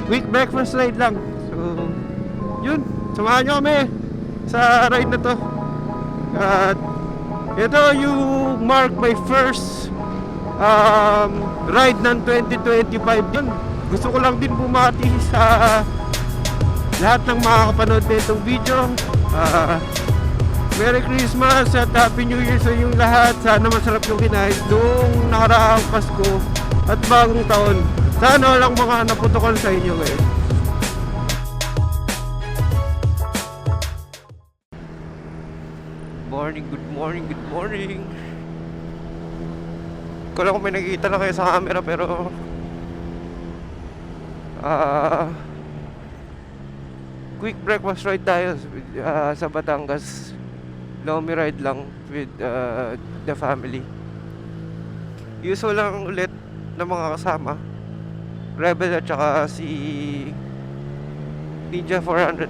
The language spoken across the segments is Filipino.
quick breakfast ride lang. So, yun. Samahan nyo kami sa ride na to. At ito yung mark my first ride ng 2025. Yun. Gusto ko lang din bumati sa lahat ng makakapanood na itong video. Merry Christmas at Happy New Year sa inyong lahat. Sana masarap yung kinain noong nakaraang Pasko at bagong taon. Sana walang mga naputokol sa inyo ngayon. Good morning. Ko lang kung may nakikita na kayo sa camera pero quick breakfast ride tayo sa Batangas. Lomi ride lang with the family. Usual lang ulit ng mga kasama, Rebel at saka si Ninja 400.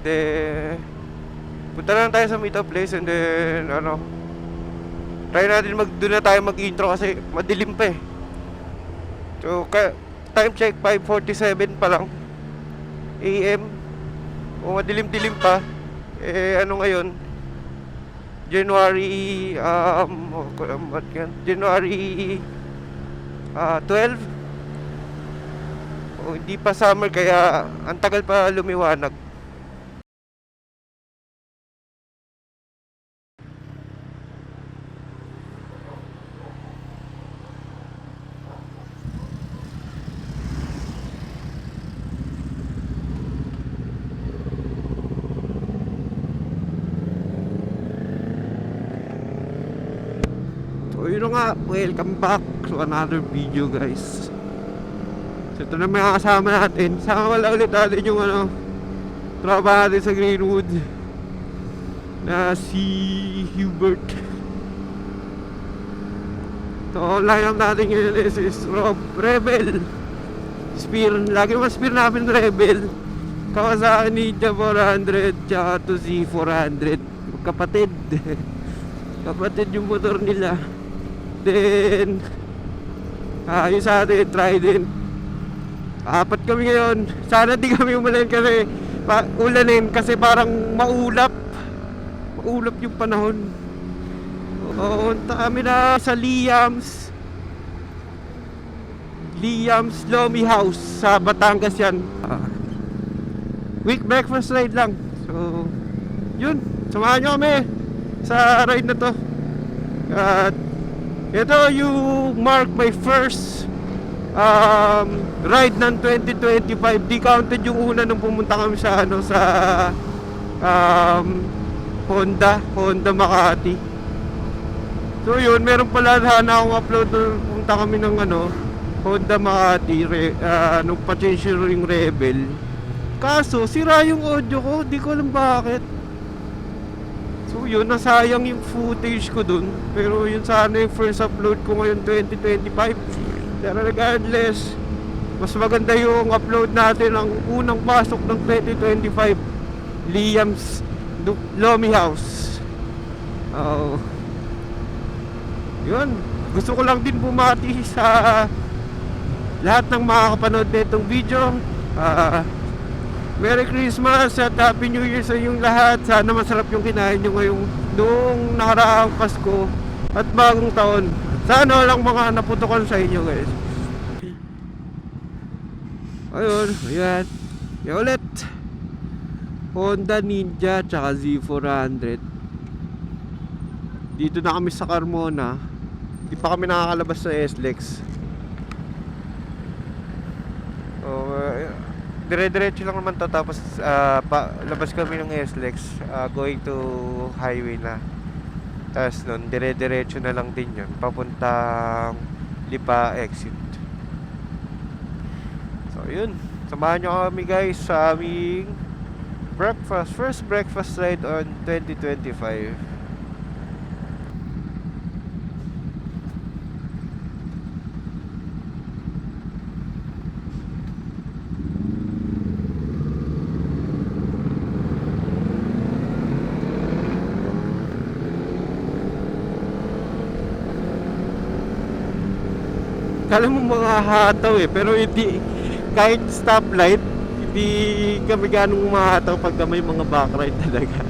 Then punta lang tayo sa meetup place and then try natin doon na tayo mag-intro kasi madilim pa eh. So time check 5:47 pa lang AM. O madilim-dilim pa. Ngayon January January 12. Hindi pa summer kaya ang tagal pa lumiwanag. So yun nga, welcome back to another video guys. So ito na may kasama natin. Sama wala ulit natin yung tropa natin sa Greenwood na si Hubert. So lineup natin ngayon is Rob, Rebel, Spear. Lagi naman Spear namin Rebel. Kawasaki Ninja 400 tsaka to si 400. Kapatid. Kapatid yung motor nila. Then yung sa atin Trident. Apat kami ngayon. Sana di kami umalan kasi ulanin kasi parang maulap yung panahon. Punta kami na sa Liam's Lomi House sa Batangas yan. Quick breakfast ride lang. So yun, samahan nyo kami sa ride na to. At ito yung mark my first ride ng 2025. Di counted yung una nung pumunta kami sa Honda Makati. So yun, meron pala na akong upload nung pumunta kami ng Honda Makati nung pa-change yung Rebel. Kaso sira yung audio ko, di ko alam bakit. So yun, nasayang yung footage ko dun. Pero yun sana yung first upload ko ngayon 2025. Pero regardless, mas maganda yung upload natin ang unang pasok ng 2025, Liam's Lomi House. Yun, gusto ko lang din bumati sa lahat ng makakapanood na itong video. Merry Christmas at Happy New Year sa inyong lahat. Sana masarap yung kinain nyo ngayong noong nakaraang Pasko at bagong taon. Sana walang mga naputokol sa inyo guys. Ayan. Yan ulit. Honda Ninja tsaka Z400. Dito na kami sa Carmona. Di pa kami nakakalabas sa SLEX. Dire-diretso lang naman to. Tapos labas kami ng SLEX, going to highway na. Tapos nun dire-diretso na lang din yun papuntang Lipa exit. So yun, samahan nyo kami guys sa aming first breakfast ride on 2025. Kala mo mga hataw eh, pero hindi, kahit stoplight, hindi kami ganong mahataw pagka may mga backride talaga.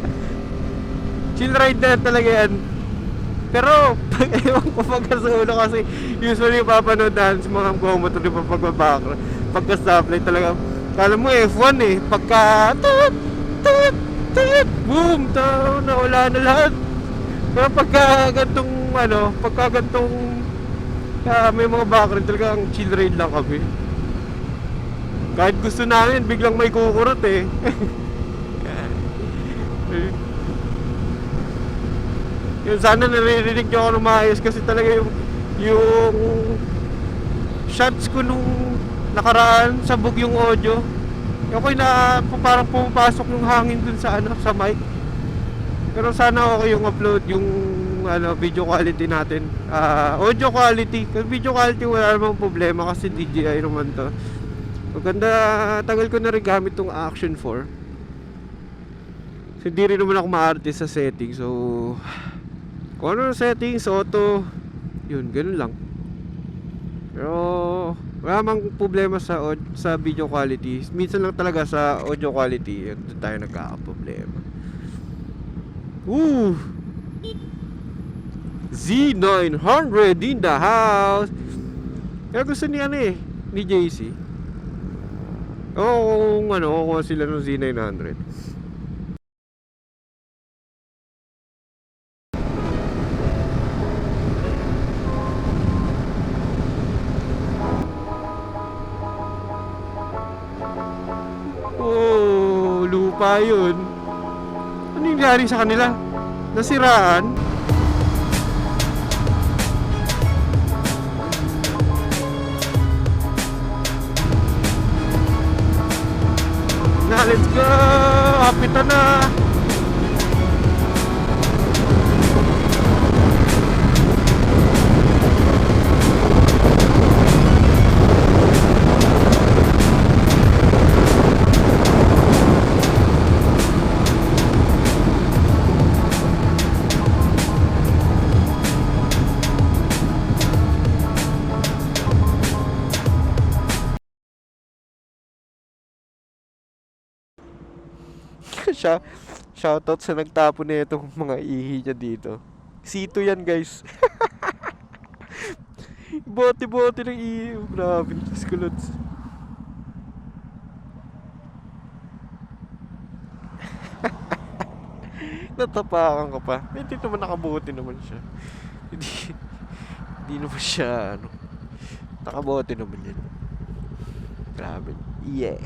Chill ride na talaga yan. Pero, pag ewan ko pagka sa ulo kasi, usually papanood natin sa mga motor di pa pagbabackride. Pagka stoplight talaga, kala mo F1 eh, pagka tut, tut, tut, boom, nawala na lahat. Pero pagka gantong pagka gantong may mga background talaga, ang chill ride lang kami. Kahit gusto namin, biglang may kukurot eh. Yun, sana naririnig nyo ako ng maayos kasi talaga yung shots ko nung nakaraan, sabog yung audio. Ako'y parang pumapasok yung hangin dun sa sa mic. Pero sana okay yung upload, yung video quality natin. Audio quality. Kasi video quality wala namang problema kasi DJI naman to. Maganda, tagal ko na rin gamit tong Action 4. So, hindi rin naman ako maarte sa setting. So, kung ano settings, auto, yun, ganun lang. Pero, wala mang problema sa video quality. Minsan lang talaga sa audio quality, yun tayo nagkakaproblema. Z900 in the house. Kaya gusto ni ni JC. Kung kukuha sila ng Z900. Oh, lupa yun. Ano yung nangyari sa kanila? Nasiraan? Let's go! Hapitan na! Shoutout sa nagtapon na itong mga ihi niya dito. Sito yan guys. Bote-bote ng ihi. Grabe, Diyos ko lods. Natapakan ka pa. Hindi naman nakabote naman siya. Hindi naman siya nakabote naman yan. Grabe. Yeah.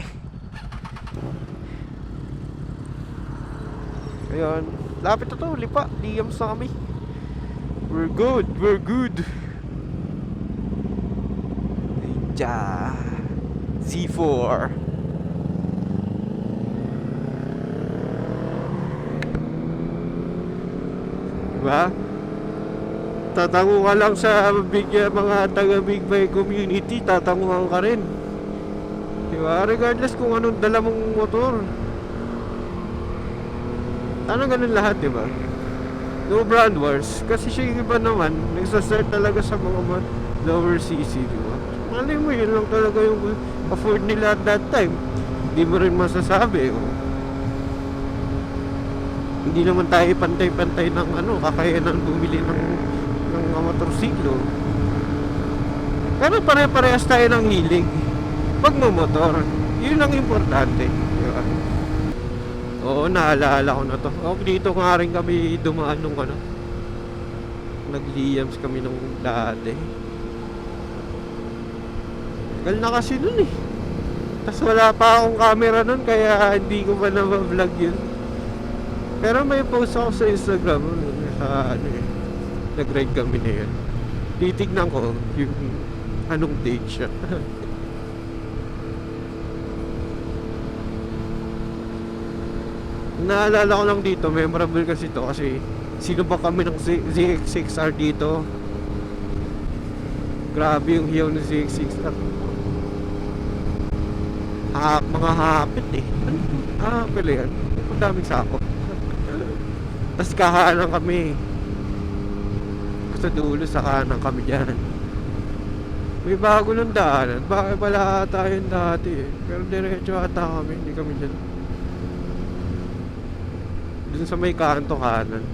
Ayun, lapit na to, lipa, Liams na kami. We're good. Ja Z4. Diba? Tatango ka lang sa mga taga Big Bike community, tatanguhan ka rin. Diba? Regardless kung anong dala mong motor. Ganun lahat, diba? No brand wars. Kasi siya yung iba naman, nagsastart talaga sa mga lower CC, diba? Malay mo, yun lang talaga yung afford nila at that time. Hindi mo rin masasabi, oh. Hindi naman tayo pantay-pantay ng kakayanan bumili ng motorsiklo. Pero pare-parehas tayo ng hilig pagmamotor. Yun ang importante, diba? Oo, naalala ko na to. Dito nga rin kami dumaan nung nag-Liams kami nung dati. Tagal na kasi nun eh. Tas wala pa akong camera nun, kaya hindi ko pa na-vlog yun. Pero may post ako sa Instagram sa nag-ride kami na yun. Titignan ko yung anong date siya. Naalala ko lang dito, memorable kasi to kasi sinubak kami ng ZX6R dito. Grabe yung hiyaw ng ZX6R. Mga hapit eh. Pala yan. Ang daming sako. Tapos kahanan kami. Sa dulo, sa kanan kami dyan. May bago ng daanan. Bakit pala tayo dati eh. Pero diretso ata kami. Hindi kami dyan. Dun sa may kanto kanan.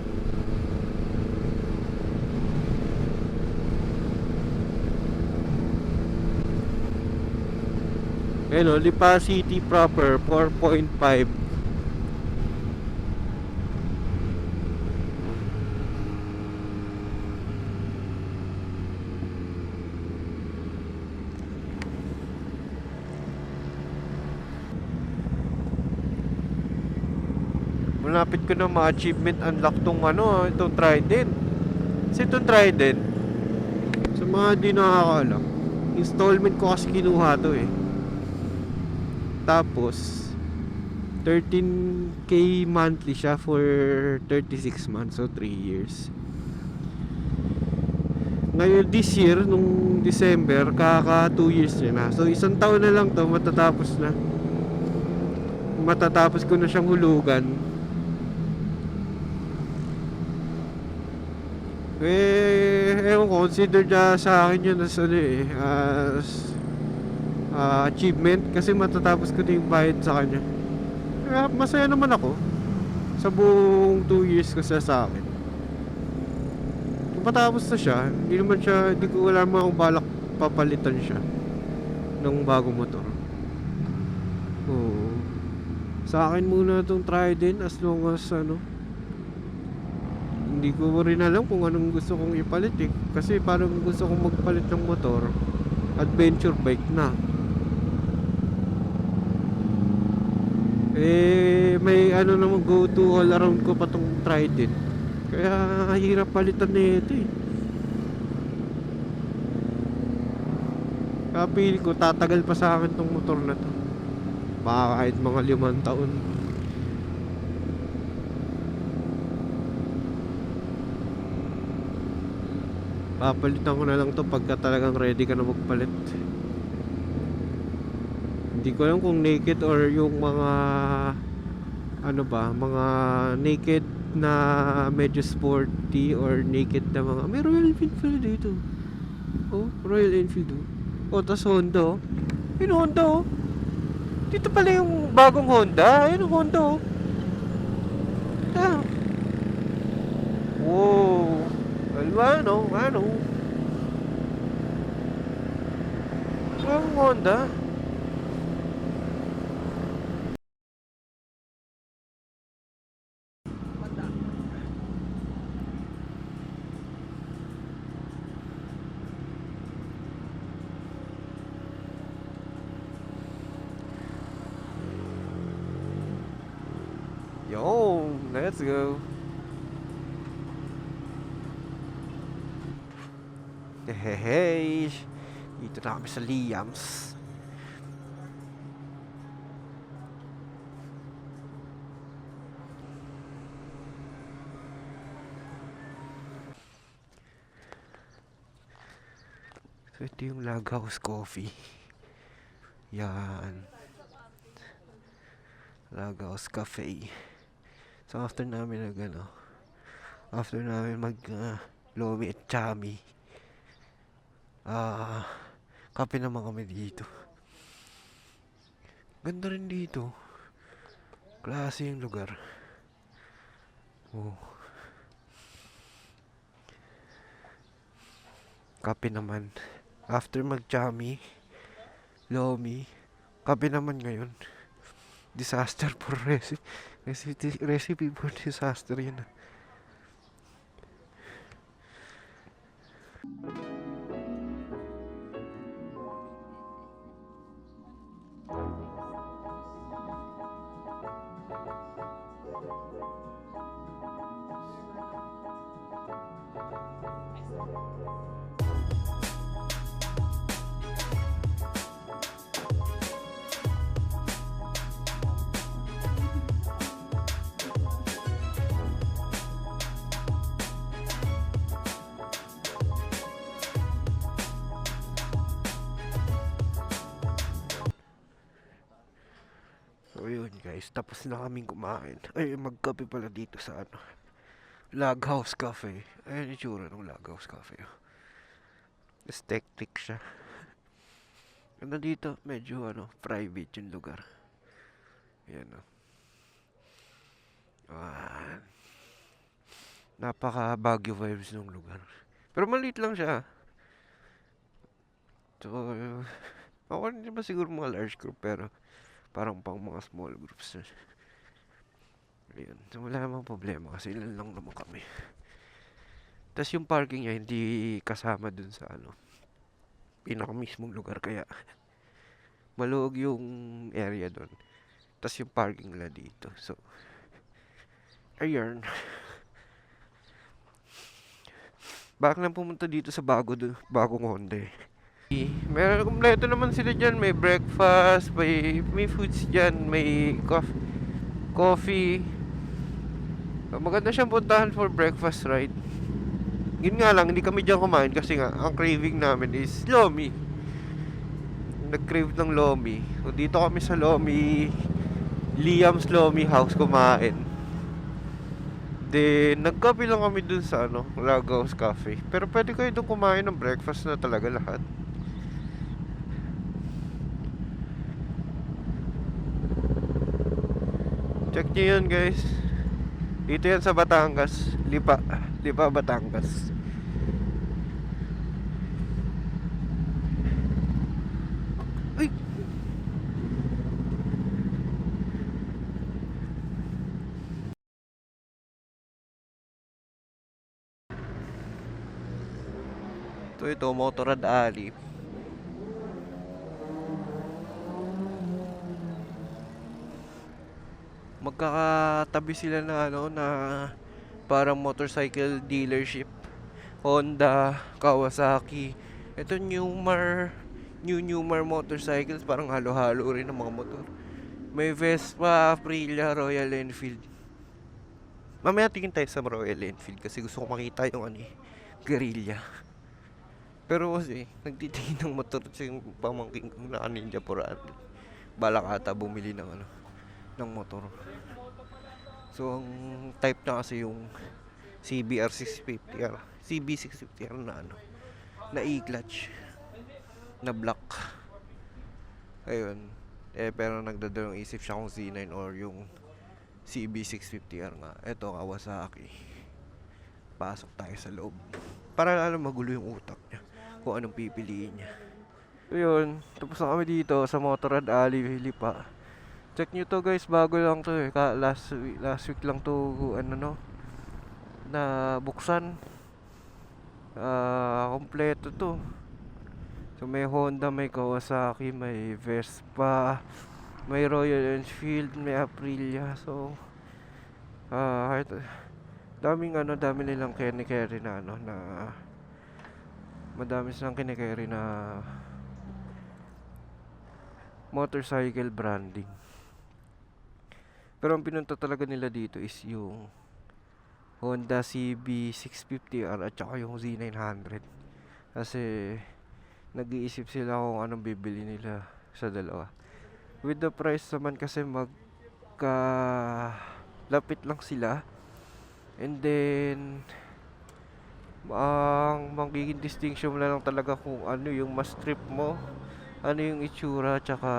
Ayun o, Lipa City proper 4.5. Malapit ko na ma-achievement unlock tong ano, itong Trident. Kasi itong Trident, sa mga di nakakaalam, installment ko kasi kinuha to eh. Tapos 13k monthly siya for 36 months, so 3 years. Ngayon this year, nung December, kaka 2 years na. So isang taon na lang to, matatapos na. Matatapos ko na siyang hulugan. Ewan ko, consider niya sa akin yun as ano eh, as achievement, kasi matatapos ko na yung bayad sa kanya. Kaya masaya naman ako sa buong 2 years ko sa akin. Kung matapos na siya, hindi ko wala naman akong balak papalitan siya ng bagong motor. Oo. Sa akin muna itong Trident as long as ano, hindi ko rin alam kung anong gusto kong ipalit eh. Kasi parang gusto kong magpalit ng motor, adventure bike na. Eh, may ano naman go to all around ko pa tong Trident. Kaya hirap palitan na ito eh. Kaya pili ko tatagal pa sa akin tong motor na to. Baka kahit mga 5 taon. Papalitan ko na lang to pagka talagang ready ka na magpalit. Hindi ko alam kung naked or yung mga ano ba, mga naked na medyo sporty or naked na mga, may Royal Enfield pala dito. Oh, Royal Enfield oh. Oh, tas Honda oh. Yun Honda oh. Dito pala yung bagong Honda. Ayun yung Honda oh. Ah. Wow. Ano? Ang Honda. Yo, let's go. Hey, dito na kami sa Liams. So ito yung Lag House Coffee. Yan, Lag House Cafe. So after namin mag Lomi at Chami, kape naman kami dito. Ganda rin dito. Klase yung lugar. Oh. Kape naman. After mag-Chami, Lomi, kape naman ngayon. Disaster for recipe for disaster yun. So yun guys, tapos na kaming kumain. Ay, magkape pala dito sa ano, Lag House Cafe. Ayun yung tsura ng Lag House Cafe. Aesthetic siya. Ano dito, medyo private yung lugar. Yan o. Napaka Baguio vibes ng lugar. Pero maliit lang siya. So, ako hindi ba siguro mga large group, pero parang pang mga small groups. Ayun. So, wala namang problema kasi ilan lang naman kami. Tapos yung parking niya hindi kasama dun sa pinaka mismong lugar, kaya maluwag yung area dun. Tapos yung parking nila dito. So, ayun. Bakit lang pumunta dito sa bagong Honda eh. Meron kompleto naman sila dyan. May breakfast, may foods dyan, may coffee. Maganda siyang puntahan for breakfast, right? Yun nga lang, hindi kami dyan kumain kasi nga, ang craving namin is Lomi. Nag-crave ng Lomi. So, dito kami sa Lomi, Liam's Lomi House kumain. Then, nagkape lang kami dun sa Lagos Cafe. Pero pwede kayo dun kumain ng breakfast na talaga lahat. Check nyo yun, guys. Dito yan sa Batangas. Lipa, Batangas. Uy! Ito, Motorrad Alley. Magkakatabi sila na na parang motorcycle dealership. Honda, Kawasaki. Ito Newmar motorcycles, parang halo-halo rin ng mga motor. May Vespa, Aprilia, Royal Enfield. Mamaya tingin tayo sa Royal Enfield kasi gusto ko makita yung Guerrilla. Pero kasi nagtitingin ng motor sa yung pamangking kong na Ninja 400. Balak ata bumili ng motor. So ang type na kasi yung CBR 650R, CB 650R na e-clutch na black. Ayun. Pero nagdadalawang isip siya kung Z9 or yung CB 650R nga. Ito, Kawasaki. Pasok tayo sa loob para magulo yung utak niya kung anong pipiliin niya. So yun, tapos na kami dito sa Motorrad Alley, Lipa. Check nyo to, guys, bago lang to eh. Last week lang to na buksan. Kompleto to. So may Honda, may Kawasaki, may Vespa, may Royal Enfield, may Aprilia. So dami nilang kine-carry na madami silang kine-carry na motorcycle branding. Pero ang pinunta talaga nila dito is yung Honda CB 650R at saka yung Z900. Kasi nag-iisip sila kung anong bibili nila sa dalawa. With the price naman kasi lapit lang sila. And then ang magiging distinction na lang talaga kung ano yung mas trip mo, ano yung itsura, tsaka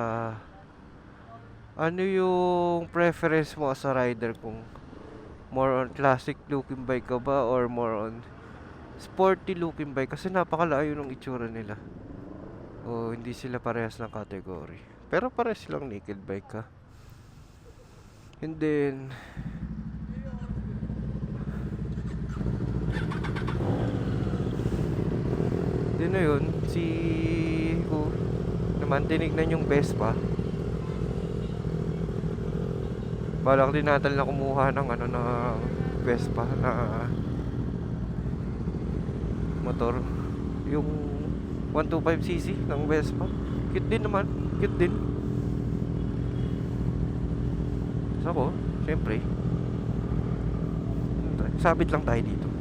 ano yung preference mo as a rider, kung more on classic looking bike ka ba or more on sporty looking bike, kasi napakalayo ng itsura nila. O hindi sila parehas ng category, pero parehas silang naked bike ka. And then na yun, naman tinignan yung Vespa. Balak din natin na kumuha ng na Vespa na motor, yung 125cc ng Vespa. Cute din naman, cute din. So ako, syempre sabit lang tayo dito.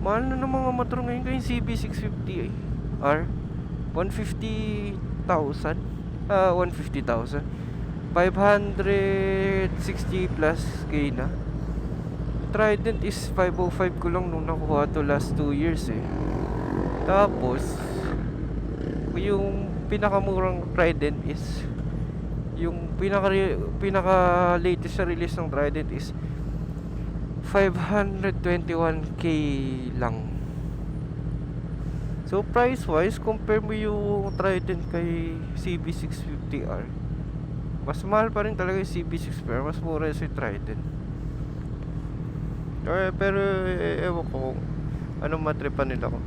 Mahal na ng mga motor ngayon, kayong CB650 R 150,000 560 plus K na. Trident is 505 ko lang nung nakuha to last 2 years eh. Tapos yung pinakamurang Trident is yung pinaka latest na release ng Trident is 521k lang. So price wise, compare mo yung Trident kay CB650R, mas mahal pa rin talaga yung CB650R, mas mura yung si Trident. Pero ewan ko kung anong matripan nila ko,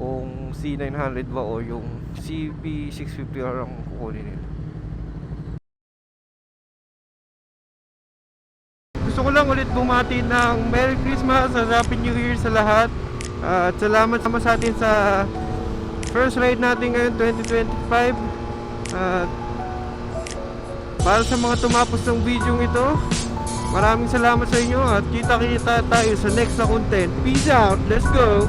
kung C900 ba o yung CB650R ang kukunin nila. Gusto ko lang ulit bumati ng Merry Christmas at Happy New Year sa lahat. At salamat sa atin sa first ride natin ngayon 2025. At para sa mga tumapos ng video ito, maraming salamat sa inyo at kita-kita tayo sa next na content. Peace out, let's go!